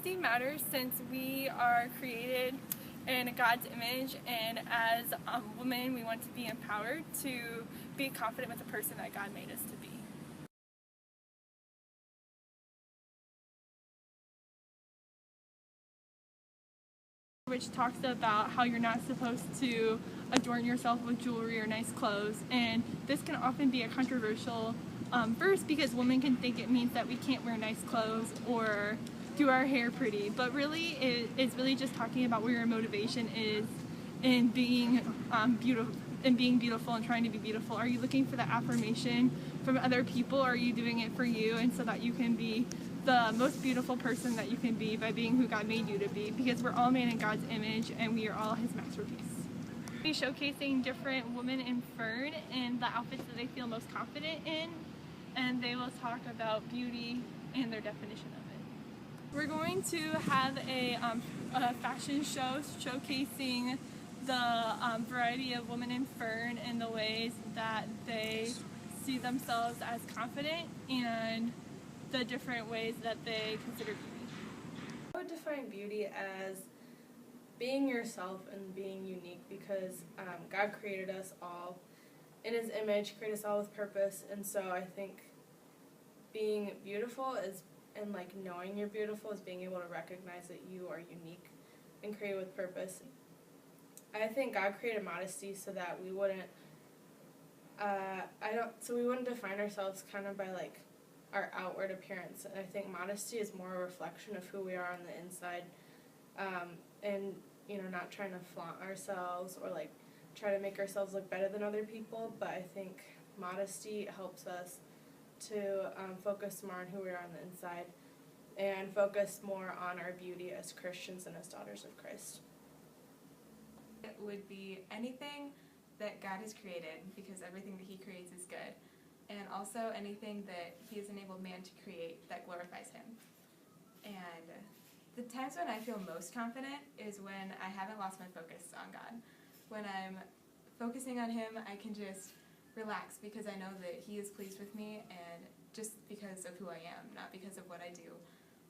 Modesty matters since we are created in God's image, and as women we want to be empowered to be confident with the person that God made us to be. Which talks about how you're not supposed to adorn yourself with jewelry or nice clothes, and this can often be a controversial verse because women can think it means that we can't wear nice clothes or do our hair pretty, but really it's really just talking about where your motivation is in being beautiful and trying to be beautiful. Are you looking for the affirmation from other people, or are you doing it for you and so that you can be the most beautiful person that you can be by being who God made you to be, because we're all made in God's image and we are all His masterpiece. We'll be showcasing different women in Fern and the outfits that they feel most confident in, and they will talk about beauty and their definition of it. We're going to have a fashion show showcasing the variety of women in Fern and the ways that they see themselves as confident and the different ways that they consider beauty. I would define beauty as being yourself and being unique, because God created us all in His image, created us all with purpose, and so I think being beautiful is, and like knowing you're beautiful, is being able to recognize that you are unique and created with purpose. I think God created modesty so that we wouldn't we wouldn't define ourselves kind of by like our outward appearance, and I think modesty is more a reflection of who we are on the inside, and not trying to flaunt ourselves or like try to make ourselves look better than other people, but I think modesty helps us to focus more on who we are on the inside and focus more on our beauty as Christians and as daughters of Christ. It would be anything that God has created, because everything that He creates is good, and also anything that He has enabled man to create that glorifies Him. And the times when I feel most confident is when I haven't lost my focus on God. When I'm focusing on Him, I can just relax because I know that He is pleased with me, and just because of who I am, not because of what I do.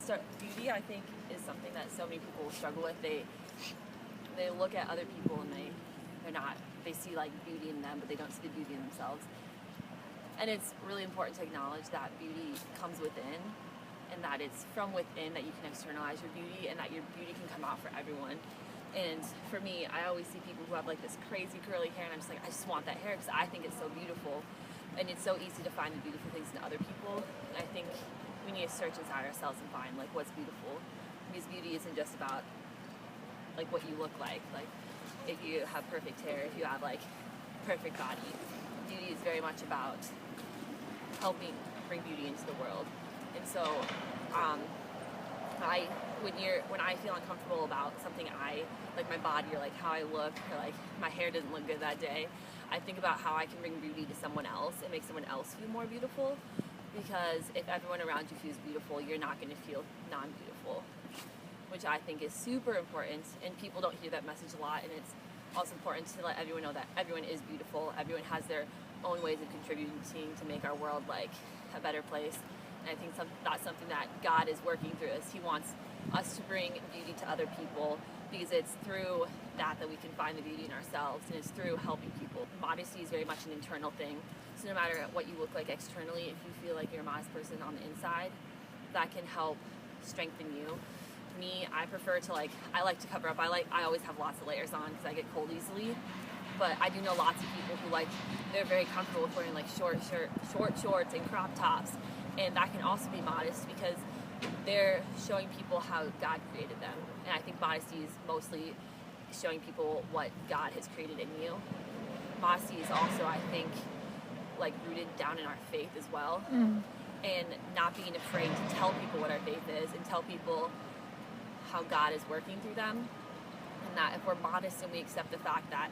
So beauty, I think, is something that so many people struggle with. They look at other people and they see like beauty in them, but they don't see the beauty in themselves. And it's really important to acknowledge that beauty comes within, and that it's from within that you can externalize your beauty, and that your beauty can come out for everyone. And for me, I always see people who have like this crazy curly hair, and I'm just like, I just want that hair because I think it's so beautiful. And it's so easy to find the beautiful things in other people. And I think we need to search inside ourselves and find like what's beautiful, because beauty isn't just about like what you look like if you have perfect hair, if you have like perfect body. Beauty is very much about helping bring beauty into the world. And so when I feel uncomfortable about something, like my body or like how I look, or like my hair doesn't look good that day, I think about how I can bring beauty to someone else and make someone else feel more beautiful. Because if everyone around you feels beautiful, you're not going to feel non-beautiful, which I think is super important, and people don't hear that message a lot. And it's also important to let everyone know that everyone is beautiful. Everyone has their own ways of contributing to make our world like a better place. And I think that's something that God is working through us. He wants us to bring beauty to other people, because it's through that we can find the beauty in ourselves, and it's through helping people. Modesty is very much an internal thing. So no matter what you look like externally, if you feel like you're a modest person on the inside, that can help strengthen you. Me, I prefer to I like to cover up. I always have lots of layers on because I get cold easily. But I do know lots of people who they're very comfortable with wearing short shorts and crop tops, and that can also be modest because they're showing people how God created them. And I think modesty is mostly showing people what God has created in you. Modesty is also, I think, rooted down in our faith as well, and not being afraid to tell people what our faith is and tell people how God is working through them, and that if we're modest and we accept the fact that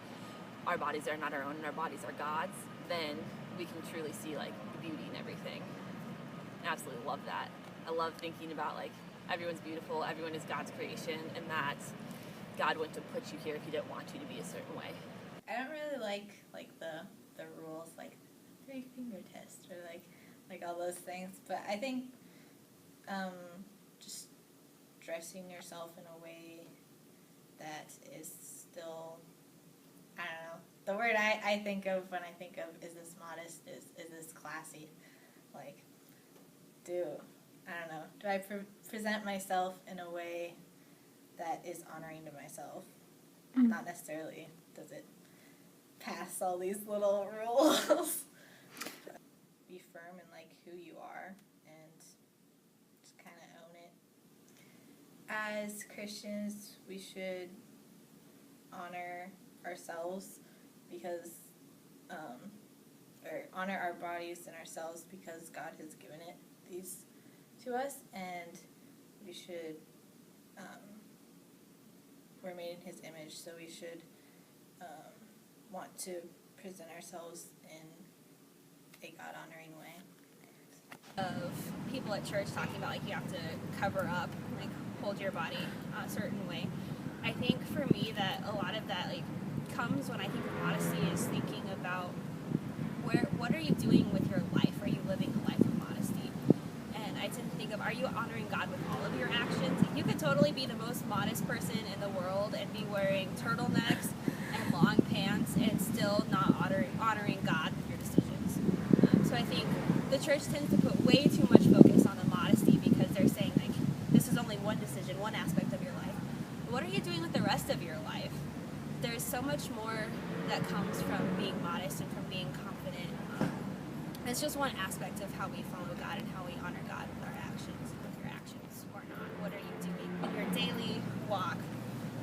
our bodies are not our own and our bodies are God's, then we can truly see the beauty in everything. I absolutely love that. I love thinking about everyone's beautiful, everyone is God's creation, and that God wouldn't have put you here if He didn't want you to be a certain way. I don't really like the rules, 3-finger test, or all those things, but I think just dressing yourself in a way that is still, I don't know. The word I think of when I think of is this modest, is this classy? Like, do I present myself in a way that is honoring to myself? Not necessarily does it pass all these little rules. Be firm in like who you are and just kind of own it. As Christians, we should honor ourselves because, or honor our bodies and ourselves because God has given these to us, and we should, we're made in His image, so we should want to present ourselves in a God-honoring way. Of people at church talking about like you have to cover up, like hold your body a certain way. I think for me that a lot of that like comes when I think of modesty is thinking about what are you doing with your life? Are you living a life of modesty? And I tend to think of, are you honoring God with all of your actions? You could totally be the most modest person in the world and be wearing turtlenecks and long pants and still not honoring God with your decisions. So I think the church tends to put way too much focus on the modesty because they're saying like this is only one decision, one aspect of your life. But what are you doing with the rest of your life? There's so much more that comes from being modest and from being confident. It's just one aspect of how we follow God and how we honor God with our actions, with your actions or not. What are you doing in your daily walk,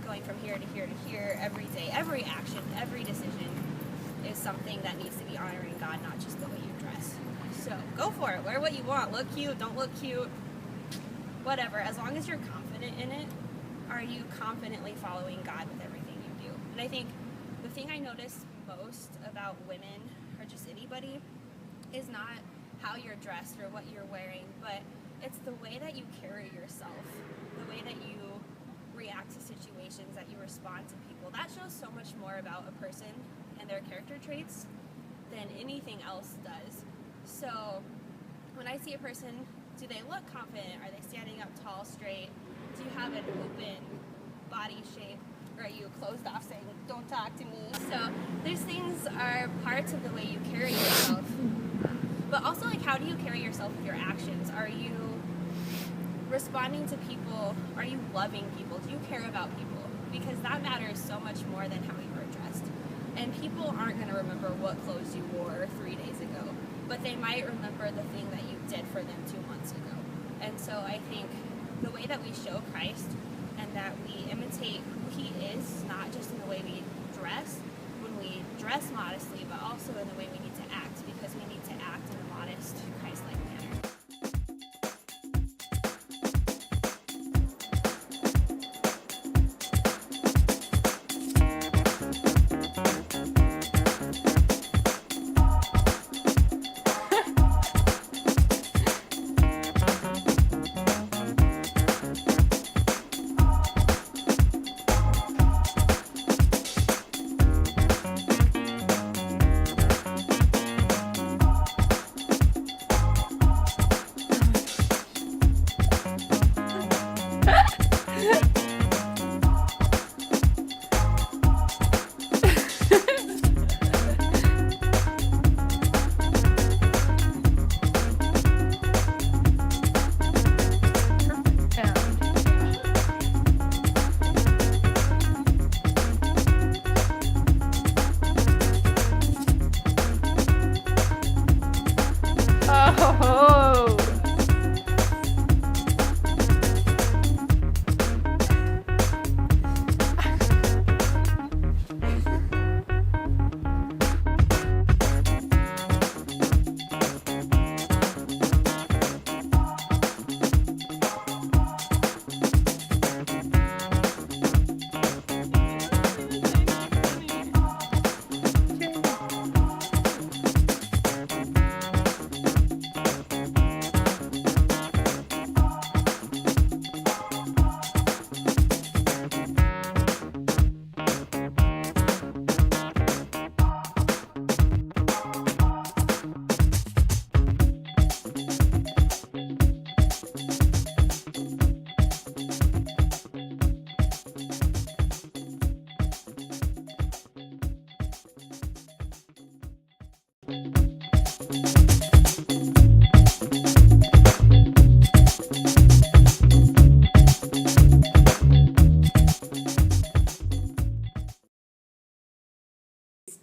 going from here to here to here, every day, every action, every decision is something that needs to be honoring God, not just the way you dress. So go for it. Wear what you want. Look cute. Don't look cute. Whatever. As long as you're confident in it, are you confidently following God with everything you do? And I think the thing I notice most about women or just anybody is not how you're dressed or what you're wearing, but it's the way that you carry yourself, the way that you react to situations, that you respond to people. That shows so much more about a person and their character traits than anything else does. So when I see a person, do they look confident? Are they standing up tall, straight? Do you have an open body shape? Or are you closed off saying, don't talk to me? So these things are parts of the way you carry yourself. But also, like, how do you carry yourself with your actions? Are you responding to people? Are you loving people? Do you care about people? Because that matters so much more than how you are dressed. And people aren't going to remember what clothes you wore 3 days ago, but they might remember the thing that you did for them 2 months ago. And so I think the way that we show Christ and that we imitate who He is, not just in the way we dress, when we dress modestly, but also in the way we need to act, because we need to act in a modest, Christ-like manner.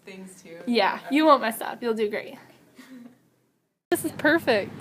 Things too. Yeah, you won't mess up. You'll do great. This is perfect.